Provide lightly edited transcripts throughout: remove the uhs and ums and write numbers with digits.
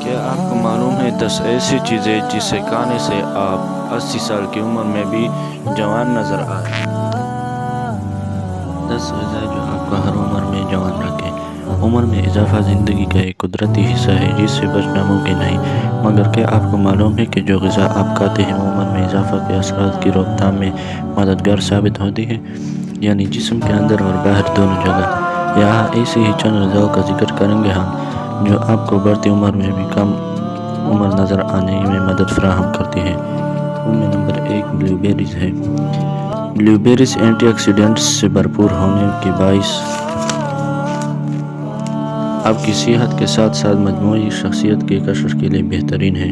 کیا آپ کو معلوم ہے 10 ایسی چیزیں جسے کھانے سے آپ 80 سال کی عمر میں بھی جوان نظر آئے؟ 10 غذا جو آپ کو ہر عمر میں جوان رکھے۔ عمر میں اضافہ زندگی کا ایک قدرتی حصہ ہے جس سے بچنا ممکن نہیں، مگر کیا آپ کو معلوم ہے کہ جو غذا آپ کھاتے ہیں وہ عمر میں اضافہ کے اثرات کی روک تھام میں مددگار ثابت ہوتی ہے، یعنی جسم کے اندر اور باہر دونوں جگہ۔ یہاں ایسی ہی چند غذاؤں کا ذکر کریں گے ہم جو آپ کو بڑھتی عمر میں بھی کم عمر نظر آنے میں مدد فراہم کرتی ہے۔ ان میں نمبر 1 بلیو بیریز ہے۔ بلیو بیریز اینٹی آکسیڈنٹس سے بھرپور ہونے کے باعث آپ کی صحت کے ساتھ ساتھ مجموعی شخصیت کے کشش کے لیے بہترین ہے۔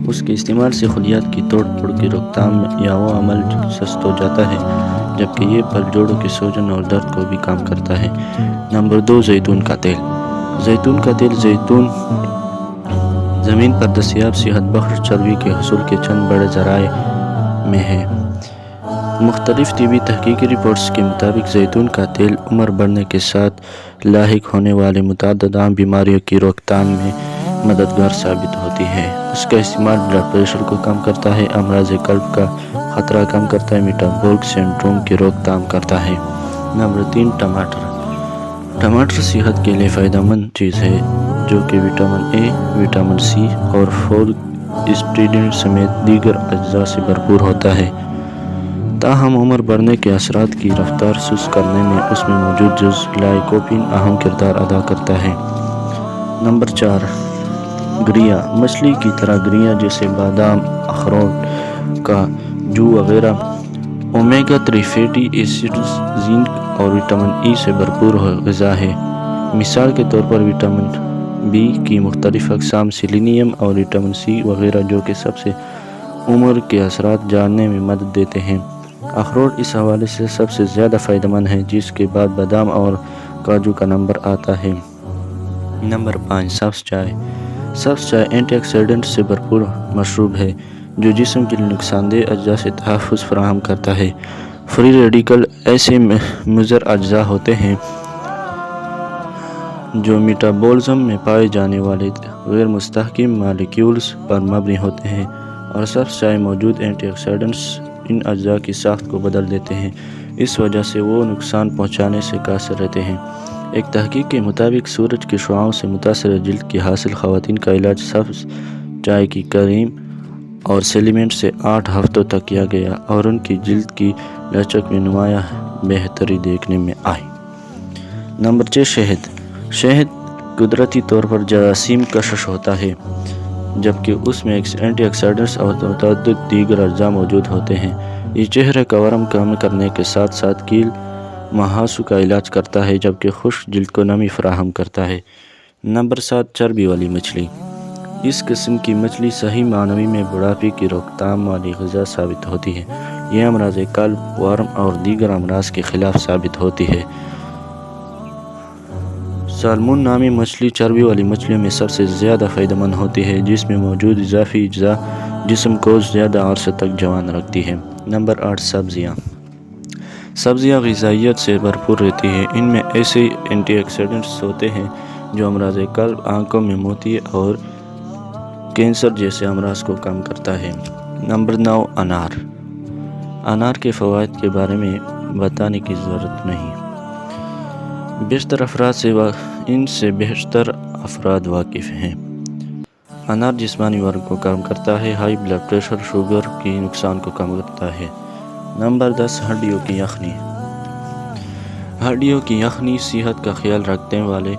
اس کے استعمال سے خلیات کی توڑ پھوڑ کی روک تھام یا وہ عمل سست ہو جاتا ہے، جبکہ یہ پھل جوڑوں کی سوجن اور درد کو بھی کم کرتا ہے۔ نمبر 2 زیتون کا تیل۔ زیتون کا تیل زیتون زمین پر دستیاب صحت بخش چربی کے حصول کے چند بڑے ذرائع میں ہے۔ مختلف طبی تحقیقی رپورٹس کے مطابق زیتون کا تیل عمر بڑھنے کے ساتھ لاحق ہونے والے متعدد عام بیماریوں کی روک تھام میں مددگار ثابت ہوتی ہے۔ اس کا استعمال بلڈ پریشر کو کم کرتا ہے، امراض قلب کا خطرہ کم کرتا ہے، میٹابولک سنڈروم کی روک تھام کرتا ہے۔ نمبر 3 ٹماٹر۔ ٹماٹر صحت کے لیے فائدہ مند چیز ہے جو کہ وٹامن اے، وٹامن سی اور فولک اسٹیرائڈ سمیت دیگر اجزاء سے بھرپور ہوتا ہے، تاہم عمر بڑھنے کے اثرات کی رفتار سست کرنے میں اس میں موجود جز لائکوپین اہم کردار ادا کرتا ہے۔ نمبر 4 گریا۔ مچھلی کی طرح گریا جیسے بادام، اخروٹ، کاجو وغیرہ اومیگا 3 فیٹی ایسڈز، زنک اور وٹامن ای سے بھرپور غذا ہے۔ مثال کے طور پر وٹامن بی کی مختلف اقسام، سیلینیم اور وٹامن سی وغیرہ جو کہ سب سے عمر کے اثرات جاننے میں مدد دیتے ہیں۔ اخروٹ اس حوالے سے سب سے زیادہ فائدہ مند ہے، جس کے بعد بادام اور کاجو کا نمبر آتا ہے۔ نمبر 5 سبز چائے۔ سبز چائے اینٹی آکسیڈنٹ سے بھرپور مشروب ہے جو جسم کے لیے نقصان دہ اجزاء سے تحفظ فراہم کرتا ہے۔ فری ریڈیکل ایسے مضر اجزاء ہوتے ہیں جو میٹابولزم میں پائے جانے والے غیر مستحکم مالیکیولز پر مبنی ہوتے ہیں، اور سبز چائے موجود اینٹی آکسیڈنٹس ان اجزاء کی ساخت کو بدل دیتے ہیں، اس وجہ سے وہ نقصان پہنچانے سے قاصر رہتے ہیں۔ ایک تحقیق کے مطابق سورج کی شعاعوں سے متاثرہ جلد کی حاصل خواتین کا علاج سبز چائے کی کریم اور سپلیمنٹ سے 8 ہفتوں تک کیا گیا اور ان کی جلد کی لچک میں نمایاں بہتری دیکھنے میں آئی۔ نمبر 6 شہد۔ شہد قدرتی طور پر جراثیم کشش ہوتا ہے، جبکہ اس میں اینٹی آکسیڈنٹس اور متعدد دیگر اجزاء موجود ہوتے ہیں۔ یہ چہرے کا ورم کم کرنے کے ساتھ ساتھ کیل مہاسوں کا علاج کرتا ہے، جبکہ خشک جلد کو نمی فراہم کرتا ہے۔ نمبر 7 چربی والی مچھلی۔ اس قسم کی مچھلی صحیح معنی میں بڑھاپے کی روک تھام والی غذا ثابت ہوتی ہے۔ یہ امراض قلب، ورم اور دیگر امراض کے خلاف ثابت ہوتی ہے۔ سالمون نامی مچھلی چربی والی مچھلیوں میں سب سے زیادہ فائدہ مند ہوتی ہے، جس میں موجود اضافی اجزاء جسم کو زیادہ عرصے تک جوان رکھتی ہے۔ نمبر 8 سبزیاں۔ سبزیاں غذائیت سے بھرپور رہتی ہیں۔ ان میں ایسے اینٹی آکسیڈنٹس ہوتے ہیں جو امراض قلب، آنکھوں میں موتی اور کینسر جیسے امراض کو کم کرتا ہے۔ نمبر 9 انار۔ انار کے فوائد کے بارے میں بتانے کی ضرورت نہیں، بیشتر افراد ان سے بیشتر افراد واقف ہیں۔ انار جسمانی ورم کو کم کرتا ہے، ہائی بلڈ پریشر، شوگر کی نقصان کو کم کرتا ہے۔ نمبر 10 ہڈیوں کی یخنی۔ ہڈیوں کی یخنی صحت کا خیال رکھنے والے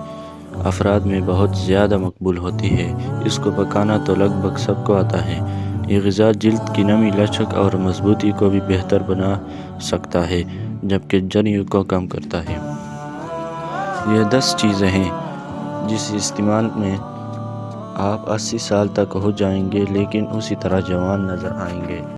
افراد میں بہت زیادہ مقبول ہوتی ہے۔ اس کو پکانا تو لگ بھگ سب کو آتا ہے۔ یہ غذا جلد کی نمی، لچک اور مضبوطی کو بھی بہتر بنا سکتا ہے، جبکہ جریوں کو کم کرتا ہے۔ یہ 10 چیزیں ہیں جس استعمال میں آپ 80 سال تک ہو جائیں گے لیکن اسی طرح جوان نظر آئیں گے۔